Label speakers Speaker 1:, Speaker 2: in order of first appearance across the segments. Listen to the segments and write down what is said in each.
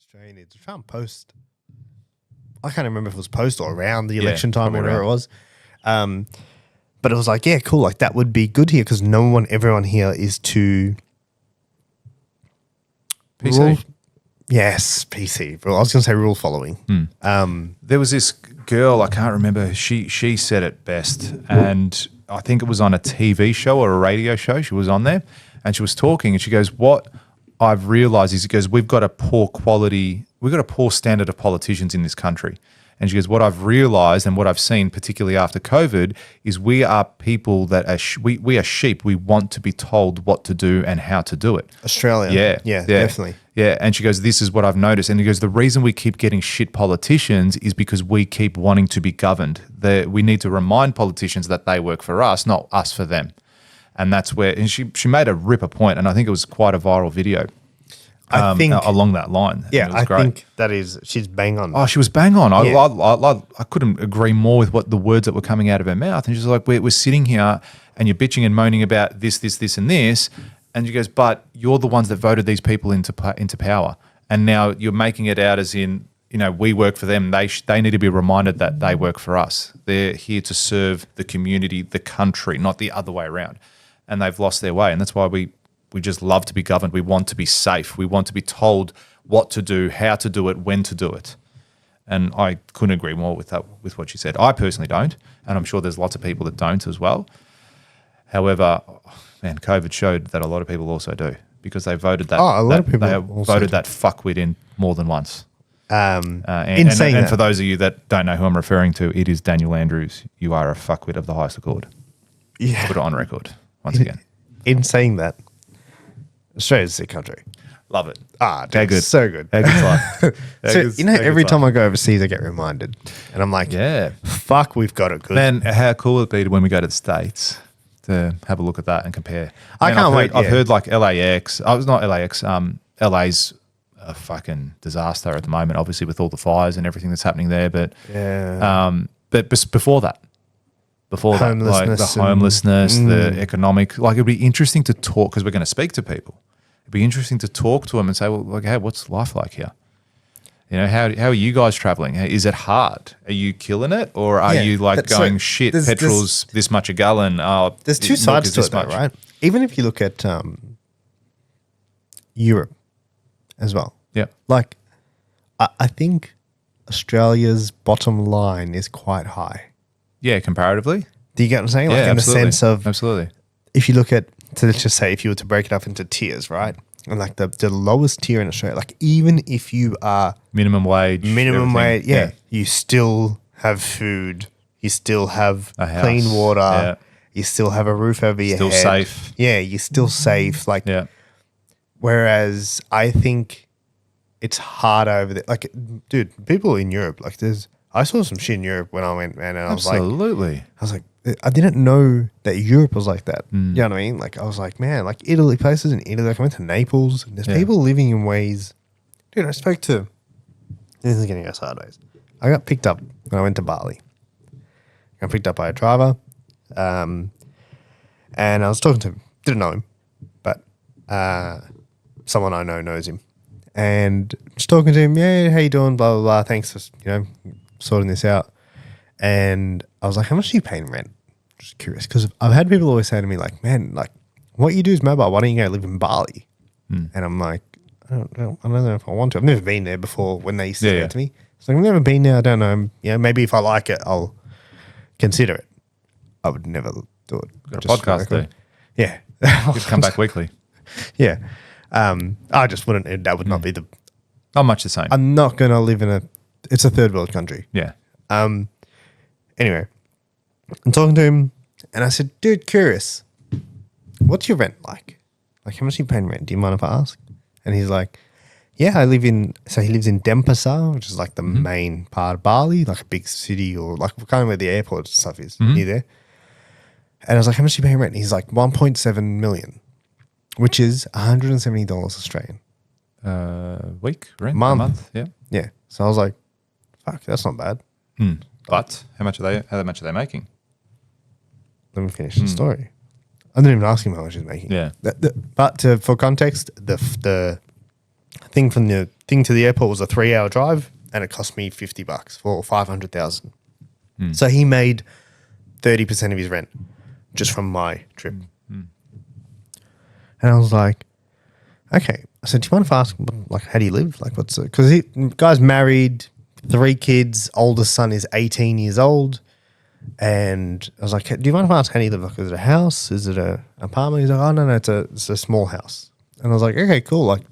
Speaker 1: Australia needs to try and post. I can't remember if it was post or around the election time or whatever it was. But it was like, yeah, cool. Like that would be good here because everyone here is too
Speaker 2: PC.
Speaker 1: Yes, PC. Well, I was going to say rule following.
Speaker 2: There was this girl, I can't remember. She said it best, and I think it was on a TV show or a radio show. She was on there, and she was talking, and she goes, "What I've realised is," it goes, "we've got a poor standard of politicians in this country." And she goes, "What I've realised and what I've seen, particularly after COVID, is we are people that are we are sheep. We want to be told what to do and how to do it."
Speaker 1: Australia. Yeah, definitely.
Speaker 2: Yeah, and she goes, "This is what I've noticed." And he goes, "The reason we keep getting shit politicians is because we keep wanting to be governed. We need to remind politicians that they work for us, not us for them." And that's where, and she made a ripper point, and I think it was quite a viral video. I think along that line.
Speaker 1: Yeah, I think that is, she's bang on.
Speaker 2: Oh, she was bang on. I couldn't agree more with what the words that were coming out of her mouth. And she's like, we're sitting here and you're bitching and moaning about this, and this. And she goes, but you're the ones that voted these people into power. And now you're making it out as in, we work for them. They need to be reminded that they work for us. They're here to serve the community, the country, not the other way around. And they've lost their way. And that's why we just love to be governed. We want to be safe. We want to be told what to do, how to do it, when to do it. And I couldn't agree more with what she said. I personally don't, and I'm sure there's lots of people that don't as well. However, man, COVID showed that a lot of people also do because they voted that.
Speaker 1: A lot of people
Speaker 2: voted that fuckwit in more than once.
Speaker 1: And
Speaker 2: for those of you that don't know who I'm referring to, it is Daniel Andrews. You are a fuckwit of the highest accord.
Speaker 1: Yeah,
Speaker 2: put it on record once again.
Speaker 1: In saying that, Australia's a sick country.
Speaker 2: Love it.
Speaker 1: Dude,
Speaker 2: good.
Speaker 1: So good. Every time I go overseas, I get reminded. And I'm like,
Speaker 2: yeah,
Speaker 1: fuck, we've got it good.
Speaker 2: Man, how cool would it be when we go to the States to have a look at that and compare?
Speaker 1: I can't wait.
Speaker 2: I've heard like LAX. I was not LAX. LA's a fucking disaster at the moment, obviously with all the fires and everything that's happening there. But but before that, like the homelessness, the economic, like it'd be interesting to talk because we're going to speak to people. It'd be interesting to talk to them and say, well, like, hey, what's life like here? How are you guys traveling? Is it hard? Are you killing it, or are you like going shit? Petrol's this much a gallon.
Speaker 1: There's two sides to it, though, right? Even if you look at Europe as well.
Speaker 2: Yeah,
Speaker 1: like I think Australia's bottom line is quite high.
Speaker 2: Yeah, comparatively.
Speaker 1: Do you get what I'm saying? Like in the sense of
Speaker 2: absolutely.
Speaker 1: If you look at, so let's just say if you were to break it up into tiers, right? And like the lowest tier in Australia, like even if you are
Speaker 2: minimum wage,
Speaker 1: you still have food, you still have clean water, you still have a roof over your head. Still
Speaker 2: safe.
Speaker 1: Yeah, you're still safe. Like, whereas I think it's harder over there. Like, dude, people in Europe, like I saw some shit in Europe when I went, man, and I was like, I didn't know that Europe was like that. You know what I mean? Like, I was like, man, like Italy, places in Italy. Like I went to Naples, and there's people living in ways. Dude, I spoke to. This is getting us sideways. I got picked up when I went to Bali. I got picked up by a driver, and I was talking to him. Didn't know him, but someone I know knows him, and just talking to him. Yeah, how you doing? Blah blah blah. Thanks for sorting this out. And I was like, how much do you pay in rent? Just curious. Because I've had people always say to me like, man, like what you do is mobile. Why don't you go live in Bali? And I'm like, I don't know if I want to. I've never been there before when they used to say it to me. So I've never been there. I don't know. Maybe if I like it, I'll consider it. I would never do it.
Speaker 2: Got a podcast there.
Speaker 1: Yeah.
Speaker 2: Just come back weekly.
Speaker 1: Yeah. I just wouldn't. That would not be
Speaker 2: not much the same.
Speaker 1: I'm not going to live in it's a third world country.
Speaker 2: Yeah.
Speaker 1: Anyway, I'm talking to him and I said, dude, curious, what's your rent like? Like, how much are you paying rent? Do you mind if I ask? And he's like, yeah, he lives in Denpasar, which is like the main part of Bali, like a big city or like kind of where the airport stuff is near there. And I was like, how much are you paying rent? And he's like, 1.7 million, which is $170 Australian.
Speaker 2: Week, rent?
Speaker 1: Month.
Speaker 2: A month, yeah.
Speaker 1: Yeah. So I was like, fuck, that's not bad.
Speaker 2: But how much are they making?
Speaker 1: Let me finish the story. I didn't even ask him how much he's making.
Speaker 2: Yeah.
Speaker 1: But for context, the thing from the thing to the airport was a 3-hour drive, and it cost me $50 for 500,000. So he made 30% of his rent just from my trip. And I was like, okay. I said, do you mind if I ask, like, how do you live? Like, what's it? Because he guy's married, 3 kids. Oldest son is 18 years old. And I was like, do you mind if I ask how do you live? Like, is it a house? Is it an apartment? He's like, oh, no, it's a small house. And I was like, okay, cool. Like,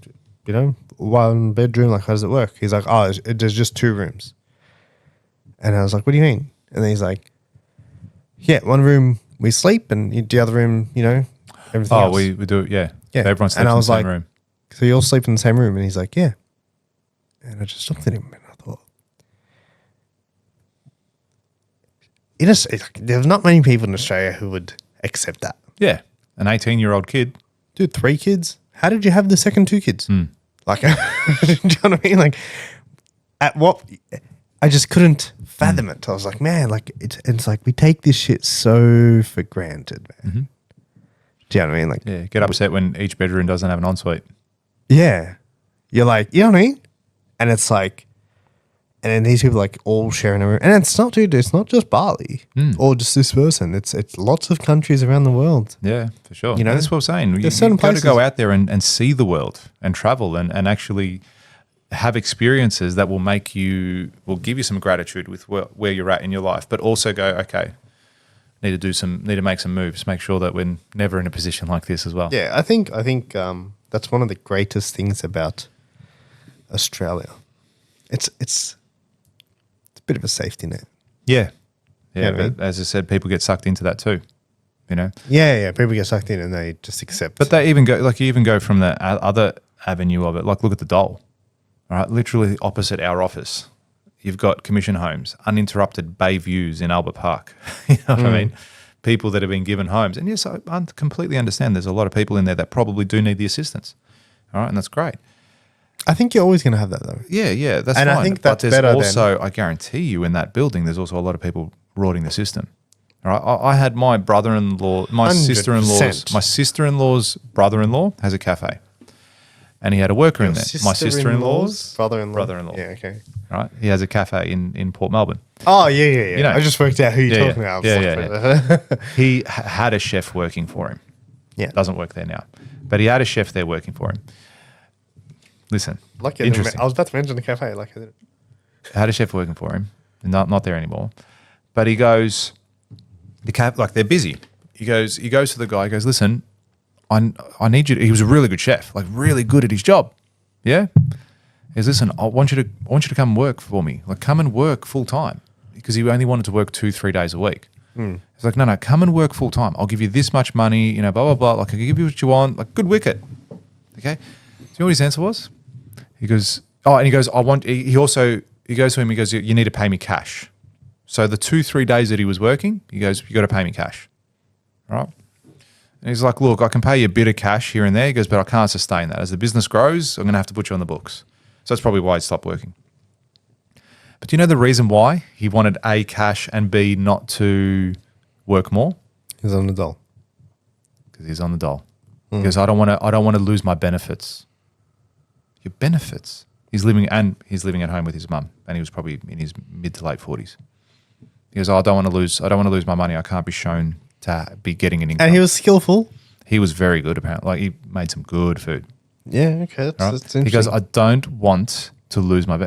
Speaker 1: 1 bedroom. Like, how does it work? He's like, oh, there's just 2 rooms. And I was like, what do you mean? And then he's like, yeah, 1 room we sleep, and the other room, everything else.
Speaker 2: We do it, yeah.
Speaker 1: Yeah.
Speaker 2: Everyone sleeps in the same room.
Speaker 1: So you all sleep in the same room? And he's like, yeah. And I just looked at him and I thought, there's not many people in Australia who would accept that.
Speaker 2: Yeah. An 18-year-old kid.
Speaker 1: Dude, 3 kids? How did you have the second 2 kids? Like, do you know what I mean? Like, at what... I just couldn't fathom it. I was like, man, like, it's like we take this shit so for granted, man. Do you know what I mean? Like,
Speaker 2: yeah, get upset when each bedroom doesn't have an ensuite.
Speaker 1: Yeah. You're like, you know what I mean? And it's like, and then these people like all sharing a room. And it's not, dude, it's not just Bali or just this person. It's lots of countries around the world.
Speaker 2: Yeah, for sure. And that's what I'm saying.
Speaker 1: There's
Speaker 2: You've got to go out there and see the world and travel and actually have experiences that will give you some gratitude with where you're at in your life, but also go, okay, need to make some moves, make sure that we're never in a position like this as well.
Speaker 1: Yeah, I think that's one of the greatest things about Australia. It's a bit of a safety net.
Speaker 2: Yeah.
Speaker 1: Yeah,
Speaker 2: but as I said, people get sucked into that too.
Speaker 1: Yeah. People get sucked in and they just accept.
Speaker 2: But they even go from the other avenue of it. Like, look at the Dole. All right, literally opposite our office. You've got commission homes, uninterrupted bay views in Albert Park. You know what I mean? People that have been given homes. And yes, I completely understand there's a lot of people in there that probably do need the assistance. All right, and that's great.
Speaker 1: I think you're always going to have that though.
Speaker 2: Yeah, that's
Speaker 1: and
Speaker 2: fine.
Speaker 1: I think that's
Speaker 2: but
Speaker 1: better
Speaker 2: also, I guarantee you in that building, there's also a lot of people rorting the system. All right, I had my brother-in-law, my
Speaker 1: 100%.
Speaker 2: sister-in-law's brother-in-law has a cafe. And he had a worker in there. My sister-in-law's brother-in-law.
Speaker 1: Yeah, okay.
Speaker 2: Right, he has a cafe in Port Melbourne.
Speaker 1: Oh, yeah. I just worked out who you're talking about.
Speaker 2: Yeah. He had a chef working for him.
Speaker 1: Yeah.
Speaker 2: Doesn't work there now. But he had a chef there working for him. Listen, interesting.
Speaker 1: I was about to mention the cafe. Like, I didn't.
Speaker 2: Had a chef working for him. Not there anymore. But he goes, they're busy. He goes to the guy, he goes, listen, I need you to, he was a really good chef, like really good at his job. Yeah? He goes, listen, I want you to come work for me. Like, come and work full time. Because he only wanted to work 2-3 days a week. He's like, no, come and work full time. I'll give you this much money, blah, blah, blah. Like, I can give you what you want. Like, good wicket. Okay? Do you know what his answer was? He goes, he goes to him, he goes, you need to pay me cash. So the 2-3 days that he was working, he goes, you got to pay me cash. All right? And he's like, look, I can pay you a bit of cash here and there. He goes, but I can't sustain that. As the business grows, I'm going to have to put you on the books. So that's probably why he stopped working. But do you know the reason why he wanted A, cash, and B, not to work more?
Speaker 1: He's on the dole.
Speaker 2: Because he's on the dole. Because I don't want to lose my benefits. Your benefits? He's living at home with his mum, and he was probably in his mid to late 40s. He goes, I don't want to lose my money. I can't be shown to be getting an income.
Speaker 1: And he was skillful.
Speaker 2: He was very good, apparently. Like, he made some good food.
Speaker 1: Yeah, okay. That's interesting.
Speaker 2: He goes, I don't want to lose my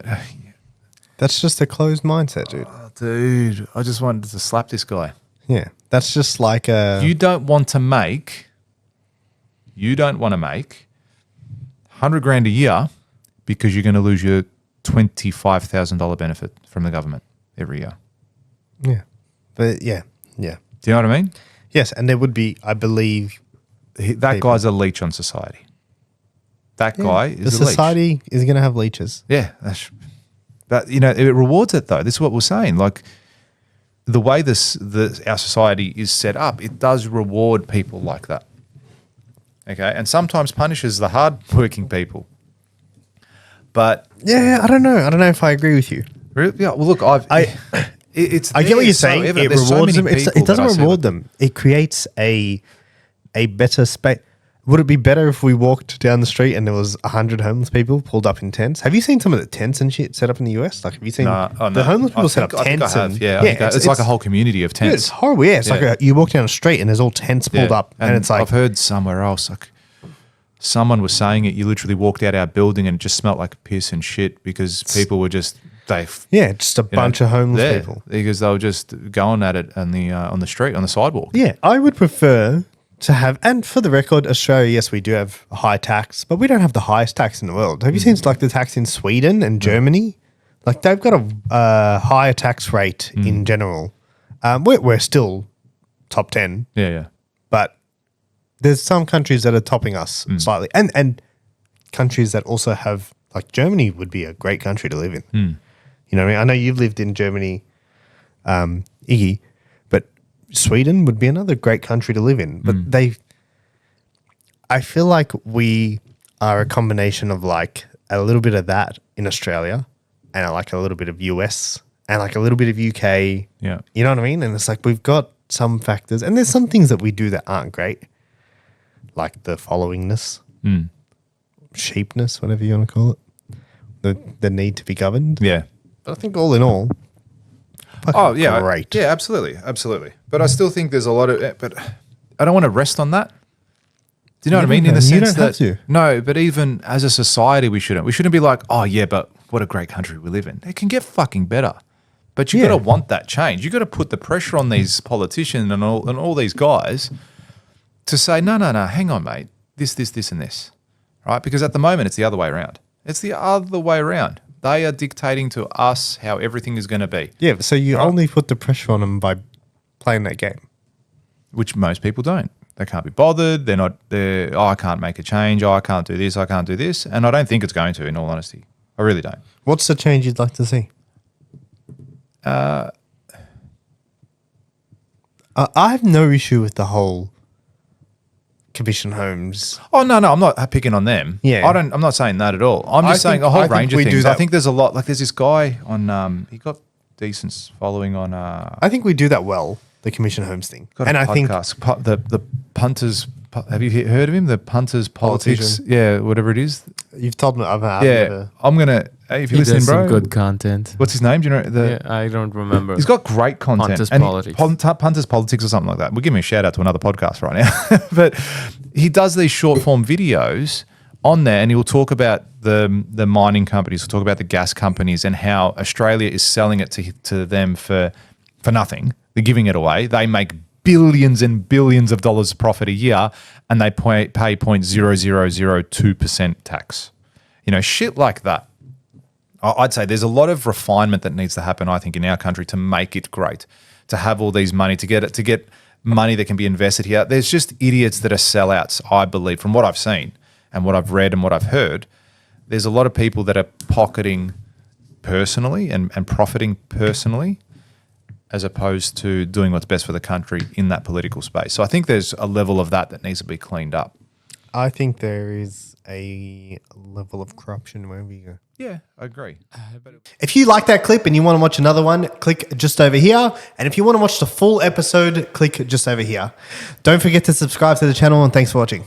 Speaker 1: That's just a closed mindset, dude.
Speaker 2: Oh, dude, I just wanted to slap this guy.
Speaker 1: Yeah, that's just like a...
Speaker 2: You don't want to make $100,000 a year because you're going to lose your $25,000 benefit from the government every year.
Speaker 1: Yeah. But yeah.
Speaker 2: Do you know what I mean?
Speaker 1: Yes, and there would be, I believe...
Speaker 2: That guy's a leech on society. That guy is a leech.
Speaker 1: The society is going to have leeches.
Speaker 2: Yeah. But, it rewards it, though. This is what we're saying. Like, the way our society is set up, it does reward people like that. Okay? And sometimes punishes the hard-working people. But...
Speaker 1: Yeah, I don't know. I don't know if I agree with you.
Speaker 2: Really? Yeah, well, look, I get
Speaker 1: what you're saying. It rewards them. It doesn't reward them. It creates a better space. would it be better if we walked down the street and there was 100 homeless people pulled up in tents? Have you seen some of the tents and shit set up in the US? Like, have you seen the homeless people set up tents?
Speaker 2: I think it's like a whole community of tents.
Speaker 1: It's horrible. Yeah, it's like you walk down the street and there's all tents pulled up, and it's like
Speaker 2: I've heard somewhere else, like someone was saying it. You literally walked out our building and it just smelled like piss and shit because people were just
Speaker 1: just a bunch of homeless people
Speaker 2: because they were just going at it on the street, on the sidewalk.
Speaker 1: Yeah, I would prefer to have, and for the record, Australia, yes, we do have a high tax, but we don't have the highest tax in the world. Have you seen like the tax in Sweden and Germany? Like they've got a higher tax rate in general. We're still top 10.
Speaker 2: Yeah.
Speaker 1: But there's some countries that are topping us slightly, and countries that also have, like Germany would be a great country to live in. You know what I mean? I know you've lived in Germany, Iggy, but Sweden would be another great country to live in. But I feel like we are a combination of like a little bit of that in Australia and like a little bit of US and like a little bit of UK.
Speaker 2: Yeah.
Speaker 1: You know what I mean? And it's like we've got some factors, and there's some things that we do that aren't great, like the followingness, sheepness, whatever you want to call it, the need to be governed.
Speaker 2: Yeah.
Speaker 1: But I think all in all, great.
Speaker 2: Yeah, absolutely. But I still think there's a lot of, but I don't want to rest on that. Do you know what I mean? In the sense that, no, but even as a society, we shouldn't be like, oh yeah, but what a great country we live in. It can get fucking better. But you got to want that change. You got to put the pressure on these politicians and all these guys to say, no, hang on, mate. This, and this, right? Because at the moment, it's the other way around. It's the other way around. They are dictating to us how everything is going to be.
Speaker 1: Yeah, so you only put the pressure on them by playing that game.
Speaker 2: Which most people don't. They can't be bothered. I can't make a change. I can't do this. I can't do this. And I don't think it's going to, in all honesty. I really don't.
Speaker 1: What's the change you'd like to see? I have no issue with the whole commission homes.
Speaker 2: Oh no, I'm not picking on them.
Speaker 1: Yeah,
Speaker 2: I'm not saying that at all. I'm just saying a whole range of things. I think there's a lot. Like there's this guy on. He got decent following on.
Speaker 1: I think we do that well. The commission homes thing,
Speaker 2: and I think the punters. Have you heard of him? The punters politics. Yeah, whatever it is.
Speaker 1: You've told me. I've
Speaker 2: I'm gonna. Hey, if you listen, bro.
Speaker 3: Some good content.
Speaker 2: What's his name? Do you know?
Speaker 3: I don't remember.
Speaker 2: He's got great content. Punters politics or something like that. We'll give him a shout out to another podcast right now. But he does these short form videos on there, and he'll talk about the mining companies. He'll talk about the gas companies and how Australia is selling it to them for nothing. They're giving it away. They make billions and billions of dollars profit a year, and they pay 0.0002% tax. You know, shit like that. I'd say there's a lot of refinement that needs to happen, I think, in our country to make it great, to have all these money, to get money that can be invested here. There's just idiots that are sellouts, I believe, from what I've seen and what I've read and what I've heard. There's a lot of people that are pocketing personally and profiting personally, as opposed to doing what's best for the country in that political space. So I think there's a level of that needs to be cleaned up.
Speaker 1: I think there is a level of corruption wherever you go.
Speaker 2: Yeah, I agree.
Speaker 1: If you like that clip and you want to watch another one, click just over here. And if you want to watch the full episode, click just over here. Don't forget to subscribe to the channel, and thanks for watching.